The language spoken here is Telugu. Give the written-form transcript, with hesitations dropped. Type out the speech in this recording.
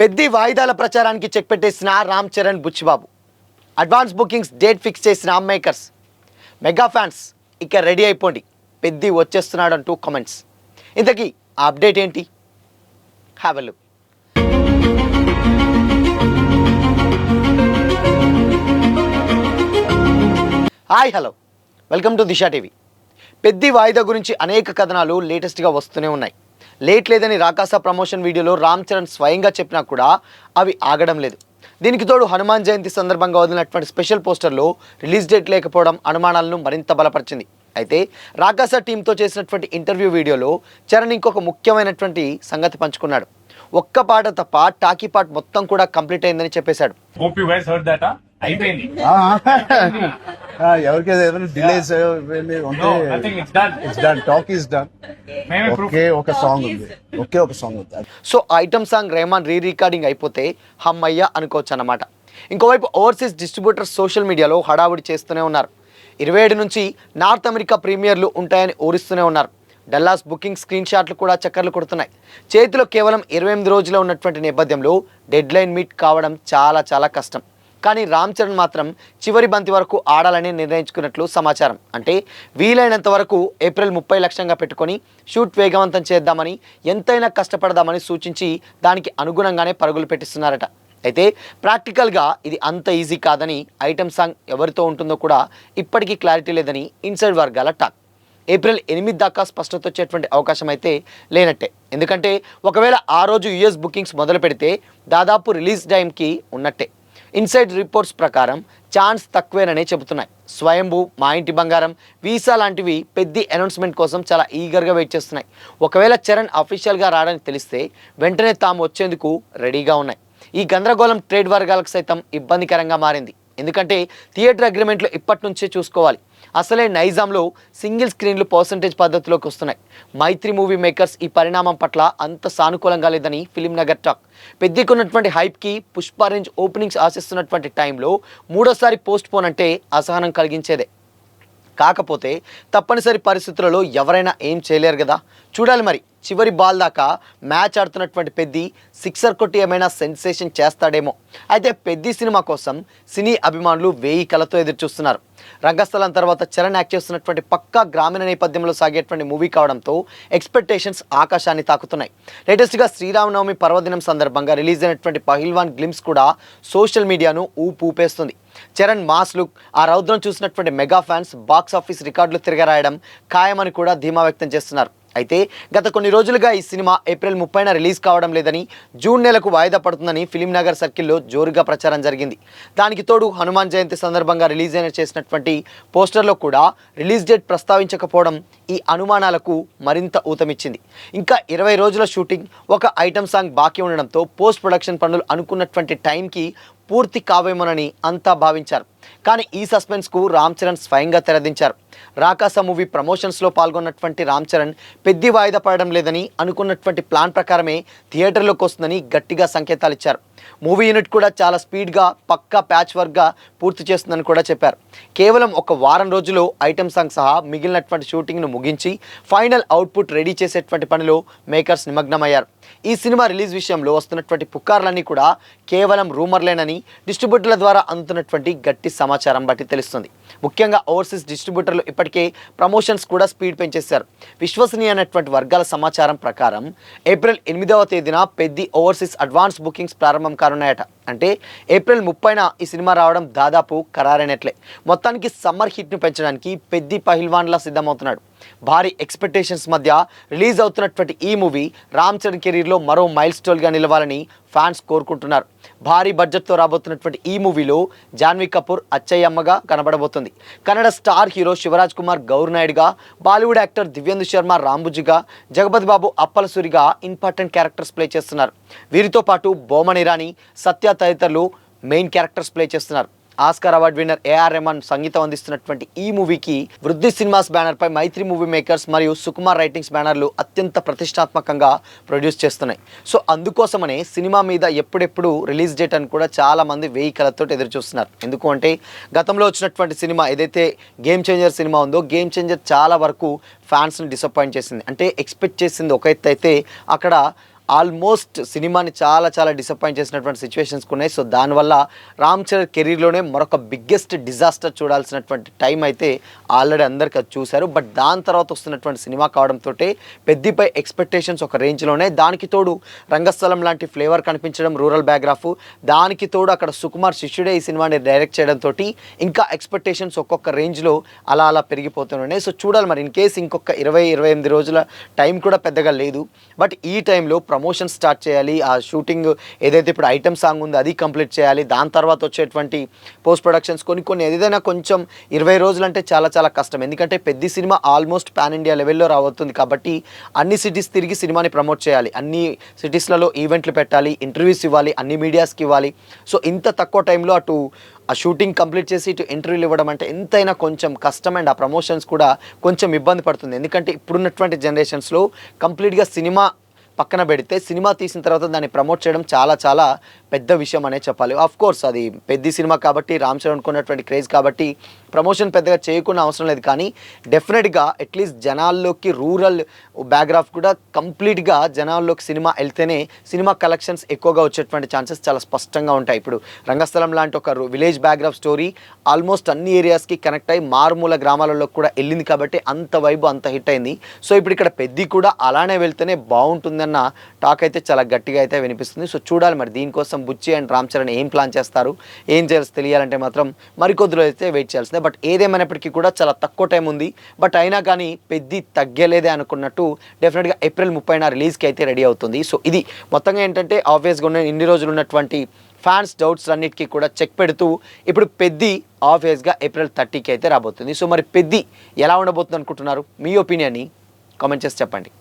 పెద్ది వాయిదాల ప్రచారానికి చెక్ పెట్టేసిన Ram Charan Buchibabu. Advance bookings date fix చేసిన మేకర్స్. మెగా ఫ్యాన్స్ ఇక రెడీ అయిపోండి, పెద్ది వచ్చేస్తున్నాడంటూ కామెంట్స్. ఇంతకీ ఆ అప్డేట్ ఏంటి? Have a look. Hi, hello, welcome to Disha TV. Peddi వాయిదా గురించి అనేక కథనాలు లేటెస్ట్గా వస్తూనే ఉన్నాయి. లేట్ లేదని రాకాస ప్రమోషన్ వీడియోలో రామ్ చరణ్ స్వయంగా చెప్పినా కూడా అవి ఆగడం లేదు. దీనికి తోడు హనుమాన్ జయంతి సందర్భంగా వదిలినటువంటి స్పెషల్ పోస్టర్లో రిలీజ్ డేట్ లేకపోవడం అనుమానాలను మరింత బలపరిచింది. అయితే రాకాస టీంతో చేసినటువంటి ఇంటర్వ్యూ వీడియోలో చరణ్ ఇంకొక ముఖ్యమైనటువంటి సంగతి పంచుకున్నాడు. ఒక్క పాట తప్ప టాకీ పార్ట్ మొత్తం కూడా కంప్లీట్ అయిందని చెప్పేశాడు. ఎవరికైనా డిలేస్ టాక్ ఈస్ డన్. ఒక సాంగ్ ఉంది. So item song Rahman recording అయిపోతే హమ్మయ్య అనుకోవచ్చు అన్నమాట. ఇంకోవైపు ఓవర్సీస్ డిస్ట్రిబ్యూటర్స్ సోషల్ మీడియాలో హడావుడి చేస్తూనే ఉన్నారు. 27 నుంచి నార్త్ అమెరికా ప్రీమియర్లు ఉంటాయని ఊరిస్తూనే ఉన్నారు. డల్లాస్ బుకింగ్ స్క్రీన్ షాట్లు కూడా చక్కర్లు కొడుతున్నాయి. చేతిలో కేవలం 28 రోజులు ఉన్నటువంటి నేపథ్యంలో డెడ్ లైన్ మీట్ కావడం చాలా కష్టం. కానీ రామ్ చరణ్ మాత్రం చివరి బంతి వరకు ఆడాలని నిర్ణయించుకున్నట్లు సమాచారం. అంటే వీలైనంత వరకు ఏప్రిల్ 30 లక్ష్యంగా పెట్టుకొని షూట్ వేగవంతం చేద్దామని, ఎంతైనా కష్టపడదామని సూచించి దానికి అనుగుణంగానే పరుగులు పెట్టిస్తున్నారట. అయితే ప్రాక్టికల్గా ఇది అంత ఈజీ కాదని, ఐటమ్ సాంగ్ ఎవరితో ఉంటుందో కూడా ఇప్పటికీ క్లారిటీ లేదని ఇన్సైడ్ వర్గాల టాక్. ఏప్రిల్ 8 దాకా స్పష్టత వచ్చేటువంటి అవకాశం అయితే లేనట్టే. ఎందుకంటే ఒకవేళ ఆ రోజు యుఎస్ బుకింగ్స్ మొదలు పెడితే దాదాపు రిలీజ్ టైంకి ఉన్నట్టే. ఇన్సైడ్ రిపోర్ట్స్ ప్రకారం ఛాన్స్ తక్కువేననే చెబుతున్నాయి. స్వయంభూ, మా ఇంటి బంగారం, వీసా లాంటివి పెద్ద అనౌన్స్మెంట్ కోసం చాలా ఈగర్గా వెయిట్ చేస్తున్నాయి. ఒకవేళ చరణ్ అఫీషియల్గా రావడానికి తెలిస్తే వెంటనే తాము వచ్చేందుకు రెడీగా ఉన్నాయి. ఈ గందరగోళం ట్రేడ్ వర్గాలకు సైతం ఇబ్బందికరంగా మారింది. ఎందుకంటే థియేటర్ అగ్రిమెంట్లు ఇప్పటి నుంచే చూసుకోవాలి. అసలే నైజాంలో సింగిల్ స్క్రీన్లు పర్సంటేజ్ పద్ధతిలోకి వస్తున్నాయి. మైత్రి మూవీ మేకర్స్ ఈ పరిణామం పట్ల అంత సానుకూలంగా లేదని ఫిలిం నగర్ టాక్. పెద్దకున్నటువంటి హైప్కి పుష్ప రేంజ్ ఓపెనింగ్స్ ఆశిస్తున్నటువంటి టైంలో మూడోసారి పోస్ట్ పోన్ అంటే అసహనం కలిగించేదే. కాకపోతే తప్పనిసరి పరిస్థితులలో ఎవరైనా ఏం చేయలేరు కదా. చూడాలి మరి, చివరి బాల్ దాకా మ్యాచ్ ఆడుతున్నటువంటి పెద్ది సిక్సర్ కొట్టి ఏమైనా సెన్సేషన్ చేస్తాడేమో. అయితే పెద్ది సినిమా కోసం సినీ అభిమానులు 1000 కళతో ఎదురు చూస్తున్నారు. రంగస్థలం తర్వాత చరణ్ యాక్ట్ చేస్తున్నటువంటి పక్కా గ్రామీణ నేపథ్యంలో సాగేటువంటి మూవీ కావడంతో ఎక్స్పెక్టేషన్స్ ఆకాశాన్ని తాకుతున్నాయి. లేటెస్ట్గా శ్రీరామనవమి పర్వదినం సందర్భంగా రిలీజ్ అయినటువంటి పహిల్వాన్ గ్లిమ్స్ కూడా సోషల్ మీడియాను ఊపేస్తుంది. చరణ్ మాస్ లుక్, ఆ రౌద్రం చూసినటువంటి మెగా ఫ్యాన్స్ బాక్స్ ఆఫీస్ రికార్డులు తిరగరాయడం ఖాయమని కూడా ధీమా వ్యక్తం చేస్తున్నారు. అయితే గత కొన్ని రోజులుగా ఈ సినిమా ఏప్రిల్ 30న రిలీజ్ కావడం లేదని, జూన్ నెలకు వాయిదా పడుతుందని ఫిలిం నగర్ సర్కిల్లో జోరుగా ప్రచారం జరిగింది. దానికి తోడు హనుమాన్ జయంతి సందర్భంగా రిలీజ్ అయిన చేసినటువంటి పోస్టర్లో కూడా రిలీజ్ డేట్ ప్రస్తావించకపోవడం ఈ అనుమానాలకు మరింత ఊతమిచ్చింది. ఇంకా 20 రోజుల షూటింగ్, ఒక ఐటమ్ సాంగ్ బాకీ ఉండడంతో పోస్ట్ ప్రొడక్షన్ పనులు అనుకున్నటువంటి టైంకి పూర్తి కావేమోనని అంతా భావించారు. కానీ ఈ సస్పెన్స్కు రామ్ చరణ్ స్వయంగా తెరదించారు. రాకాస మూవీ ప్రమోషన్స్లో పాల్గొన్నటువంటి రామ్ చరణ్ పెద్ది వాయిదా పడడం లేదని, అనుకున్నటువంటి ప్లాన్ ప్రకారమే థియేటర్లోకి వస్తుందని గట్టిగా సంకేతాలు ఇచ్చారు. మూవీ యూనిట్ కూడా చాలా స్పీడ్గా పక్కా ప్యాచ్ వర్క్గా పూర్తి చేస్తుందని కూడా చెప్పారు. కేవలం ఒక వారం రోజుల్లో ఐటమ్ సాంగ్ సహా మిగిలినటువంటి షూటింగ్ను ముగించి ఫైనల్ అవుట్పుట్ రెడీ చేసేటువంటి పనిలో మేకర్స్ నిమగ్నమయ్యారు. ఈ సినిమా రిలీజ్ విషయంలో వస్తున్నటువంటి పుకార్లన్నీ కూడా కేవలం రూమర్లేనని డిస్ట్రిబ్యూటర్ల ద్వారా అందుతున్నటువంటి గట్టి సమాచారం బట్టి తెలుస్తుంది. ముఖ్యంగా ఓవర్సీస్ డిస్ట్రిబ్యూటర్లు ఇప్పటికే ప్రమోషన్స్ కూడా స్పీడ్ పెంచేశారు. విశ్వసనీయమైనటువంటి వర్గాల సమాచారం ప్రకారం ఏప్రిల్ 8వ తేదీన పెద్ది ఓవర్సీస్ అడ్వాన్స్ బుకింగ్స్ ప్రారంభం కానున్నాయట. అంటే ఏప్రిల్ 30న ఈ సినిమా రావడం దాదాపు ఖరారైనట్లే. మొత్తానికి సమ్మర్ హిట్ను పెంచడానికి పెద్ది పహిల్వాన్లా సిద్ధమవుతున్నాడు. భారీ ఎక్స్పెక్టేషన్స్ మధ్య రిలీజ్ అవుతున్నటువంటి ఈ మూవీ రామ్ చరణ్ కెరీర్లో మరో మైల్ స్టోన్గా నిలవాలని ఫ్యాన్స్ కోరుకుంటున్నారు. భారీ బడ్జెట్తో రాబోతున్నటువంటి ఈ మూవీలో జాన్వీ కపూర్ అచ్చయ్యమ్మగా కనబడబోతుంది. కన్నడ స్టార్ హీరో శివరాజ్ కుమార్ గౌర్ నాయుడుగా, బాలీవుడ్ యాక్టర్ దివ్యేందు శర్మ రాంబుజిగా, జగపతి బాబు అప్పలసూరిగా ఇంపార్టెంట్ క్యారెక్టర్స్ ప్లే చేస్తున్నారు. వీరితో పాటు బోమన్ ఇరానీ, సత్య తదితరులు మెయిన్ క్యారెక్టర్స్ ప్లే చేస్తున్నారు. Oscar award winner AR Rahman సంగీతం అందిస్తున్నటువంటి ఈ మూవీకి వృద్ధి సినిమాస్ బ్యానర్పై మైత్రి మూవీ మేకర్స్ మరియు సుకుమార్ రైటింగ్స్ బ్యానర్లు అత్యంత ప్రతిష్టాత్మకంగా ప్రొడ్యూస్ చేస్తున్నాయి. సో అందుకోసమనే సినిమా మీద ఎప్పుడెప్పుడు రిలీజ్ డేట్ అని కూడా చాలామంది 1000 కళతో ఎదురు చూస్తున్నారు. ఎందుకు అంటే గతంలో వచ్చినటువంటి సినిమా ఏదైతే గేమ్ చేంజర్ సినిమా ఉందో, గేమ్ చేంజర్ చాలా వరకు ఫ్యాన్స్ని డిసప్పాయింట్ చేసింది. అంటే ఎక్స్పెక్ట్ చేసింది ఒక ఎత్తు అయితే అక్కడ ఆల్మోస్ట్ సినిమాని చాలా చాలా డిసప్పాయింట్ చేసినటువంటి సిచ్యువేషన్స్ ఉన్నాయి. సో దానివల్ల రామ్ చరణ్ కెరీర్లోనే మరొక బిగ్గెస్ట్ డిజాస్టర్ చూడాల్సినటువంటి టైం అయితే ఆల్రెడీ అందరికీ అది చూశారు. బట్ దాని తర్వాత వస్తున్నటువంటి సినిమా కావడంతో పెద్దిపై ఎక్స్పెక్టేషన్స్ ఒక రేంజ్లోనే, దానికి తోడు రంగస్థలం లాంటి ఫ్లేవర్ కనిపించడం, రూరల్ బ్యాక్గ్రాఫ్, దానికి తోడు అక్కడ సుకుమార్ శిష్యుడే ఈ సినిమాని డైరెక్ట్ చేయడంతో ఇంకా ఎక్స్పెక్టేషన్స్ ఒక్కొక్క రేంజ్లో అలా అలా పెరిగిపోతున్నాయి. సో చూడాలి మరి, ఇన్ కేస్ ఇంకొక 20-28 రోజుల టైం కూడా పెద్దగా లేదు. బట్ ఈ టైంలో ప్రమోషన్ స్టార్ట్ చేయాలి, ఆ షూటింగ్ ఏదైతే ఇప్పుడు ఐటమ్ సాంగ్ ఉందో అది కంప్లీట్ చేయాలి, దాని తర్వాత వచ్చేటువంటి పోస్ట్ ప్రొడక్షన్స్ కొన్ని ఏదైనా కొంచెం 20 రోజులు అంటే చాలా చాలా కష్టం. ఎందుకంటే పెద్ద సినిమా ఆల్మోస్ట్ పాన్ ఇండియా లెవెల్లో రాబోతుంది కాబట్టి అన్ని సిటీస్ తిరిగి సినిమాని ప్రమోట్ చేయాలి, అన్ని సిటీస్లలో ఈవెంట్లు పెట్టాలి, ఇంటర్వ్యూస్ ఇవ్వాలి, అన్ని మీడియాస్కి ఇవ్వాలి. సో ఇంత తక్కువ టైంలో అటు ఆ షూటింగ్ కంప్లీట్ చేసి ఇటు ఇంటర్వ్యూలు ఇవ్వడం అంటే ఎంతైనా కొంచెం కష్టం. అండ్ ఆ ప్రమోషన్స్ కూడా కొంచెం ఇబ్బంది పడుతుంది. ఎందుకంటే ఇప్పుడున్నటువంటి జనరేషన్స్లో కంప్లీట్గా సినిమా పక్కన పెడితే సినిమా తీసిన తర్వాత దాన్ని ప్రమోట్ చేయడం చాలా చాలా పెద్ద విషయం అనే చెప్పాలి. ఆఫ్ కోర్స్ అది పెద్ద సినిమా కాబట్టి, రామ్ చరణ్ కొన్నటువంటి క్రేజ్ కాబట్టి ప్రమోషన్ పెద్దగా చేయకుండా అవసరం లేదు. కానీ డెఫినెట్గా అట్లీస్ట్ జనాల్లోకి రూరల్ బ్యాక్గ్రాఫ్ కూడా కంప్లీట్గా జనాల్లోకి సినిమా వెళ్తేనే సినిమా కలెక్షన్స్ ఎక్కువగా వచ్చేటువంటి ఛాన్సెస్ చాలా స్పష్టంగా ఉంటాయి. ఇప్పుడు రంగస్థలం లాంటి ఒక విలేజ్ బ్యాక్గ్రాఫ్ స్టోరీ ఆల్మోస్ట్ అన్ని ఏరియాస్కి కనెక్ట్ అయ్యి మారుమూల గ్రామాలలో కూడా వెళ్ళింది కాబట్టి అంత వైబు అంత హిట్ అయింది. సో ఇప్పుడు ఇక్కడ పెద్ది కూడా అలానే వెళ్తేనే బాగుంటుందన్న టాక్ అయితే చాలా గట్టిగా అయితే వినిపిస్తుంది. సో చూడాలి మరి దీనికోసం బుచ్చి అండ్ రామ్ చరణ్ ఏం ప్లాన్ చేస్తారు, ఏం చేయాల్సి తెలియాలంటే మాత్రం మరికొద్దిలో అయితే వెయిట్ చేయాల్సిందే. బట్ ఏదేమైనప్పటికీ కూడా చాలా తక్కువ టైం ఉంది. బట్ అయినా కానీ పెద్ది తగ్గలేదే అనుకున్నట్టు డెఫినెట్గా ఏప్రిల్ 30న రిలీజ్కి అయితే రెడీ అవుతుంది. సో ఇది మొత్తంగా ఏంటంటే ఆబ్వియస్గా ఉన్న ఇన్ని రోజులు ఉన్నటువంటి ఫ్యాన్స్ డౌట్స్ అన్నిటికీ కూడా చెక్ పెడుతూ ఇప్పుడు పెద్ది ఆబ్వియస్గా ఏప్రిల్ 30కి అయితే రాబోతుంది. సో మరి పెద్ది ఎలా ఉండబోతుంది అనుకుంటున్నారు? మీ ఒపీనియన్ని కామెంట్ చేసి చెప్పండి.